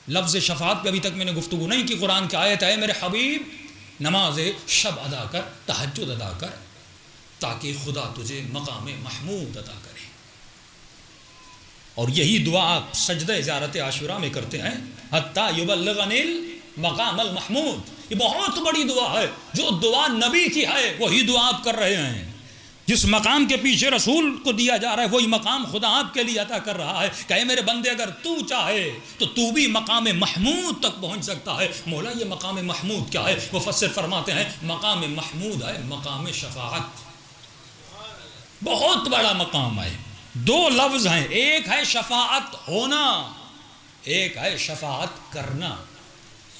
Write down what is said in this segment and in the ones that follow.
لفظ شفاعت پہ ابھی تک میں نے گفتگو نہیں کی. قرآن کی آیت ہے میرے حبیب نماز شب ادا کر, تہجد ادا کر, تاکہ خدا تجھے مقام محمود عطا کرے. اور یہی دعا آپ سجدہ زیارت عاشورہ میں کرتے ہیں, حتیٰ یبلغنی المقام المحمود. یہ بہت بڑی دعا ہے, جو دعا نبی کی ہے وہی دعا آپ کر رہے ہیں. جس مقام کے پیچھے رسول کو دیا جا رہا ہے وہی مقام خدا آپ کے لیے عطا کر رہا ہے. کہ میرے بندے اگر تو چاہے تو تو بھی مقام محمود تک پہنچ سکتا ہے. مولا یہ مقام محمود کیا ہے؟ مفسر فرماتے ہیں مقام محمود ہے مقام شفاعت. بہت بڑا مقام ہے. دو لفظ ہیں, ایک ہے شفاعت ہونا, ایک ہے شفاعت کرنا.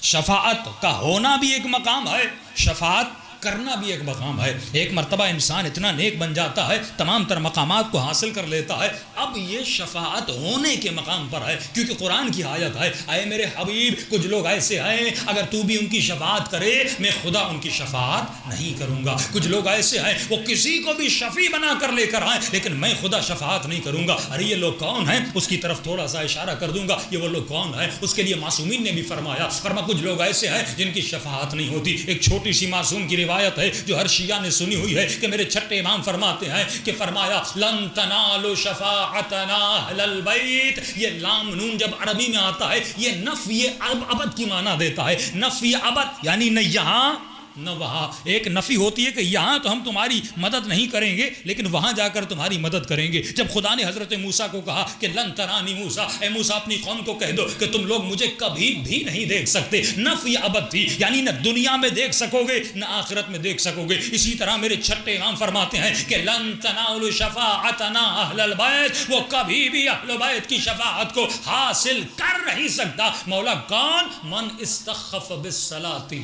شفاعت کا ہونا بھی ایک مقام ہے, شفاعت کرنا بھی ایک مقام ہے. ایک مرتبہ انسان اتنا نیک بن جاتا ہے, تمام تر مقامات کو حاصل کر لیتا ہے, اب یہ شفاعت ہونے کے مقام پر ہے. کیونکہ قرآن کی آیت ہے, اے میرے حبیب کچھ لوگ ایسے ہیں اگر تو بھی ان کی شفاعت کرے میں خدا ان کی شفاعت نہیں کروں گا. کچھ لوگ ایسے ہیں وہ کسی کو بھی شفیع بنا کر لے کر آئیں لیکن میں خدا شفاعت نہیں کروں گا. ارے یہ لوگ کون ہیں؟ اس کی طرف تھوڑا سا اشارہ کر دوں گا. یہ وہ لوگ کون ہیں؟ اس کے لیے معصومین نے بھی فرمایا کچھ لوگ ایسے ہیں جن کی شفاعت نہیں ہوتی. ایک چھوٹی سی معصوم کی روایت ہے جو ہر شیعہ نے سنی ہوئی ہے کہ میرے چھٹے امام فرماتے ہیں کہ فرمایا لن تنالوا شفاعتنا اہل البیت. یہ لام نون جب عربی میں آتا ہے یہ نفی ابد کی معنی دیتا ہے. نفی ابد یعنی نہ یہاں نہ وہاں. ایک نفی ہوتی ہے کہ یہاں تو ہم تمہاری مدد نہیں کریں گے لیکن وہاں جا کر تمہاری مدد کریں گے. جب خدا نے حضرت موسیٰ کو کہا کہ لن ترانی موسیٰ, اے موسیٰ اپنی قوم کو کہہ دو کہ تم لوگ مجھے کبھی بھی نہیں دیکھ سکتے. نفی ابد تھی یعنی نہ دنیا میں دیکھ سکو گے نہ آخرت میں دیکھ سکو گے. اسی طرح میرے چھٹے امام فرماتے ہیں کہ لن تنالوا شفاعتنا اہل البیت, وہ کبھی بھی اہل بیت کی شفاعت کو حاصل کر نہیں سکتا. مولا کون؟ من استخف بالصلاۃ,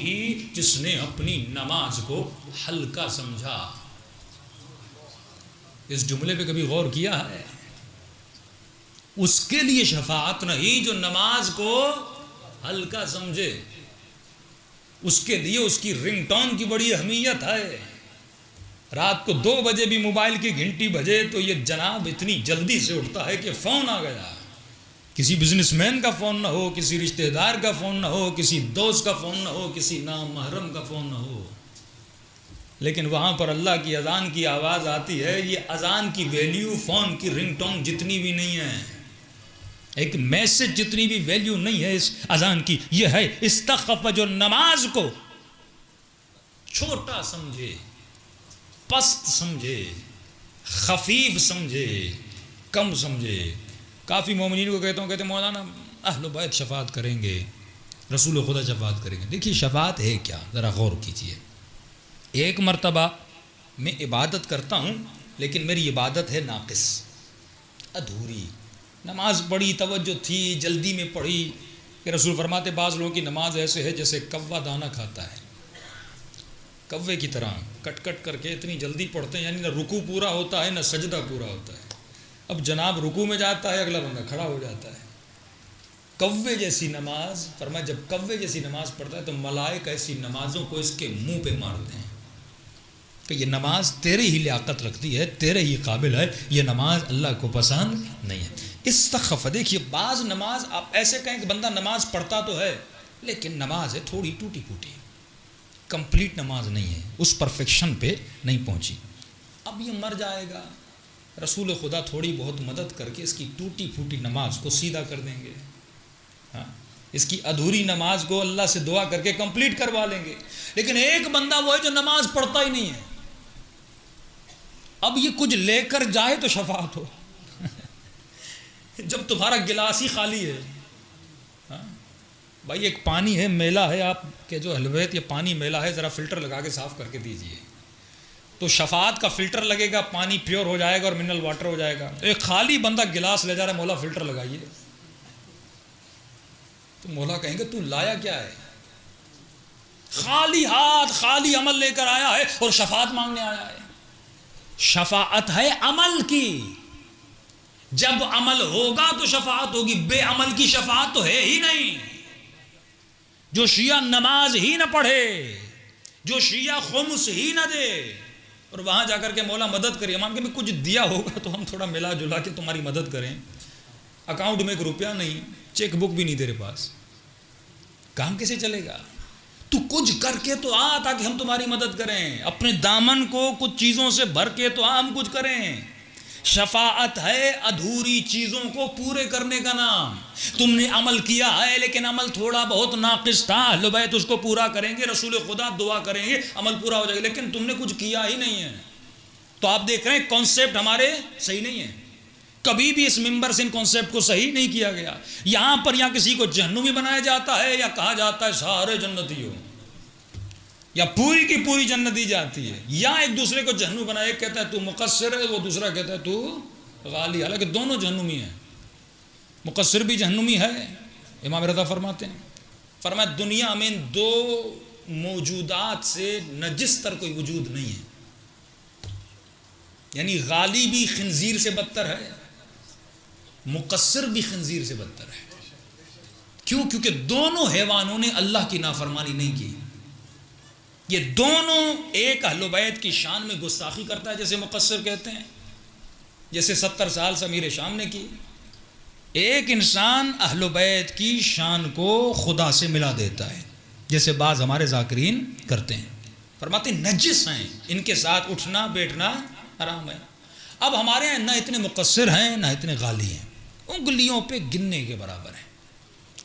جس نے اپنی نماز کو ہلکا سمجھا. اس جملے پہ کبھی غور کیا ہے؟ اس کے لیے شفاعت نہیں جو نماز کو ہلکا سمجھے. اس کے لیے اس کی رنگ ٹون کی بڑی اہمیت ہے. رات کو 2 بجے بھی موبائل کی گھنٹی بجے تو یہ جناب اتنی جلدی سے اٹھتا ہے کہ فون آ گیا. کسی بزنس مین کا فون نہ ہو, کسی رشتہ دار کا فون نہ ہو, کسی دوست کا فون نہ ہو, کسی نامحرم کا فون نہ ہو, لیکن وہاں پر اللہ کی اذان کی آواز آتی ہے. یہ اذان کی ویلیو فون کی رنگ ٹون جتنی بھی نہیں ہے, ایک میسج جتنی بھی ویلیو نہیں ہے اس اذان کی. یہ ہے استخف, جو نماز کو چھوٹا سمجھے, پست سمجھے, خفیف سمجھے, کم سمجھے. کافی مومنین کو کہتا ہوں, کہتے ہیں مولانا اہل بیت شفاعت کریں گے, رسول خدا شفاعت کریں گے. دیکھیے شفاعت ہے کیا, ذرا غور کیجئے. ایک مرتبہ میں عبادت کرتا ہوں لیکن میری عبادت ہے ناقص, ادھوری. نماز پڑھی, توجہ تھی, جلدی میں پڑھی. کہ رسول فرماتے بعض لوگوں کی نماز ایسے ہے جیسے کوا دانہ کھاتا ہے, کوے کی طرح کٹ کٹ کر کے اتنی جلدی پڑھتے ہیں, یعنی نہ رکوع پورا ہوتا ہے نہ سجدہ پورا ہوتا ہے. اب جناب رکوع میں جاتا ہے, اگلا بندہ کھڑا ہو جاتا ہے. کوے جیسی نماز. فرمایا جب کوے جیسی نماز پڑھتا ہے تو ملائکہ ایسی نمازوں کو اس کے منہ پہ مارتے ہیں کہ یہ نماز تیرے ہی لیاقت رکھتی ہے, تیرے ہی قابل ہے, یہ نماز اللہ کو پسند نہیں ہے. استخف, دیکھیے بعض نماز آپ ایسے کہیں کہ بندہ نماز پڑھتا تو ہے لیکن نماز ہے تھوڑی ٹوٹی پھوٹی, کمپلیٹ نماز نہیں ہے, اس پرفیکشن پہ نہیں پہنچی. اب یہ مر جائے گا, رسول خدا تھوڑی بہت مدد کر کے اس کی ٹوٹی پھوٹی نماز کو سیدھا کر دیں گے. ہاں, اس کی ادھوری نماز کو اللہ سے دعا کر کے کمپلیٹ کروا لیں گے. لیکن ایک بندہ وہ ہے جو نماز پڑھتا ہی نہیں ہے. اب یہ کچھ لے کر جائے تو شفاعت ہو. جب تمہارا گلاس ہی خالی ہے, ہاں بھائی ایک پانی ہے میلا ہے, آپ کے جو اہل بیت یہ پانی میلا ہے, ذرا فلٹر لگا کے صاف کر کے دیجئے. تو شفاعت کا فلٹر لگے گا, پانی پیور ہو جائے گا اور منرل واٹر ہو جائے گا. ایک خالی بندہ گلاس لے جا رہا ہے, مولا فلٹر لگائیے, تو مولا کہیں گے تو لایا کیا ہے؟ خالی ہاتھ خالی عمل لے کر آیا ہے اور شفاعت مانگنے آیا ہے. شفاعت ہے عمل کی, جب عمل ہوگا تو شفاعت ہوگی, بے عمل کی شفاعت تو ہے ہی نہیں. جو شیعہ نماز ہی نہ پڑھے, جو شیعہ خمس ہی نہ دے اور وہاں جا کر کے مولا مدد کرے, امام کہ میں کچھ دیا ہوگا تو ہم تھوڑا ملا جلا کے تمہاری مدد کریں, اکاؤنٹ میں 1 روپیہ نہیں, چیک بک بھی نہیں تیرے پاس, کام کیسے چلے گا؟ تو کچھ کر کے تو آ تاکہ ہم تمہاری مدد کریں، اپنے دامن کو کچھ چیزوں سے بھر کے تو ہم کچھ کریں۔ شفاعت ہے ادھوری چیزوں کو پورے کرنے کا نام۔ تم نے عمل کیا ہے لیکن عمل تھوڑا بہت ناقص تھا، اہل بیت اس کو پورا کریں گے، رسول خدا دعا کریں گے، عمل پورا ہو جائے گا، لیکن تم نے کچھ کیا ہی نہیں ہے۔ تو آپ دیکھ رہے ہیں کانسیپٹ ہمارے صحیح نہیں ہے، کبھی بھی اس ممبر سے ان کانسیپٹ کو صحیح نہیں کیا گیا۔ یہاں پر یا کسی کو جہنمی بنایا جاتا ہے یا کہا جاتا ہے سارے جنتی ہو، یا پوری کی پوری جنت دی جاتی ہے، یا ایک دوسرے کو جہنم بنایا، ایک کہتا ہے تو مقصر ہے، وہ دوسرا کہتا ہے تو غالی، حالانکہ دونوں جہنمی ہیں۔ مقصر بھی جہنمی ہے، امام رضا فرماتے ہیں، فرمایا دنیا میں دو موجودات سے نجس تر کوئی وجود نہیں ہے، یعنی غالی بھی خنزیر سے بدتر ہے، مقصر بھی خنزیر سے بدتر ہے۔ کیوں؟ کیونکہ دونوں حیوانوں نے اللہ کی نافرمانی نہیں کی۔ یہ دونوں ایک اہل بیت کی شان میں گستاخی کرتا ہے، جیسے مقصر کہتے ہیں، جیسے 70 سال سے امیر شام نے کی۔ ایک انسان اہل بیت کی شان کو خدا سے ملا دیتا ہے، جیسے بعض ہمارے ذاکرین کرتے ہیں، فرماتے ہیں نجس ہیں، ان کے ساتھ اٹھنا بیٹھنا حرام ہے۔ اب ہمارے یہاں نہ اتنے مقصر ہیں نہ اتنے غالی ہیں، انگلیوں پہ گننے کے برابر ہیں،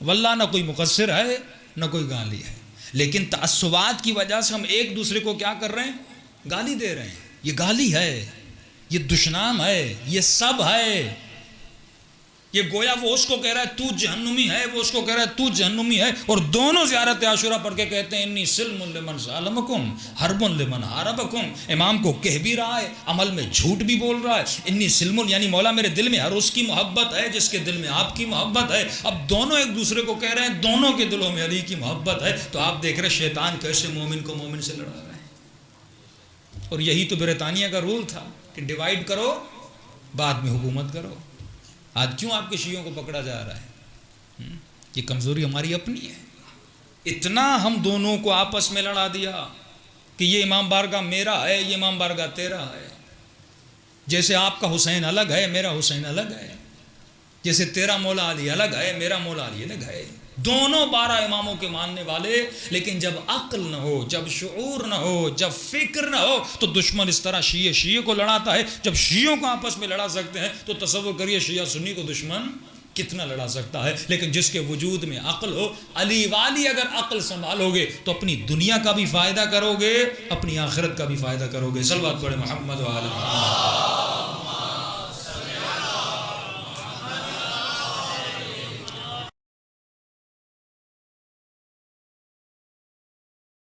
واللہ نہ کوئی مقصر ہے نہ کوئی غالی ہے، لیکن تعصبات کی وجہ سے ہم ایک دوسرے کو کیا کر رہے ہیں؟ گالی دے رہے ہیں۔ یہ گالی ہے، یہ دشنام ہے، یہ سب ہے۔ یہ گویا وہ اس کو کہہ رہا ہے تو جہنمی ہے، وہ اس کو کہہ رہا ہے تو جہنمی ہے، اور دونوں زیارت عاشورہ پڑھ کے کہتے ہیں انی سلم لمن سالمکم حرب لمن حاربکم۔ امام کو کہہ بھی رہا ہے، عمل میں جھوٹ بھی بول رہا ہے، انی سلم، یعنی مولا میرے دل میں ہر اس کی محبت ہے جس کے دل میں آپ کی محبت ہے۔ اب دونوں ایک دوسرے کو کہہ رہے ہیں دونوں کے دلوں میں علی کی محبت ہے، تو آپ دیکھ رہے شیطان کیسے مومن کو مومن سے لڑا رہا ہے۔ اور یہی تو برطانیہ کا رول تھا کہ ڈیوائیڈ کرو بعد میں حکومت کرو۔ آج کیوں آپ کے شیعوں کو پکڑا جا رہا ہے؟ یہ کمزوری ہماری اپنی ہے، اتنا ہم دونوں کو آپس میں لڑا دیا کہ یہ امام بارگاہ میرا ہے، یہ امام بارگاہ تیرا ہے، جیسے آپ کا حسین الگ ہے میرا حسین الگ ہے، جیسے تیرا مولا علی الگ ہے میرا مولا علی الگ ہے، دونوں 12 اماموں کے ماننے والے، لیکن جب عقل نہ ہو، جب شعور نہ ہو، جب فکر نہ ہو تو دشمن اس طرح شیعہ کو لڑاتا ہے۔ جب شیعوں کو آپس میں لڑا سکتے ہیں تو تصور کریے شیعہ سنی کو دشمن کتنا لڑا سکتا ہے۔ لیکن جس کے وجود میں عقل ہو، علی والی اگر عقل سنبھالو گے تو اپنی دنیا کا بھی فائدہ کرو گے، اپنی آخرت کا بھی فائدہ کرو گے۔ صلوات پڑھے محمد و آلہ محمد۔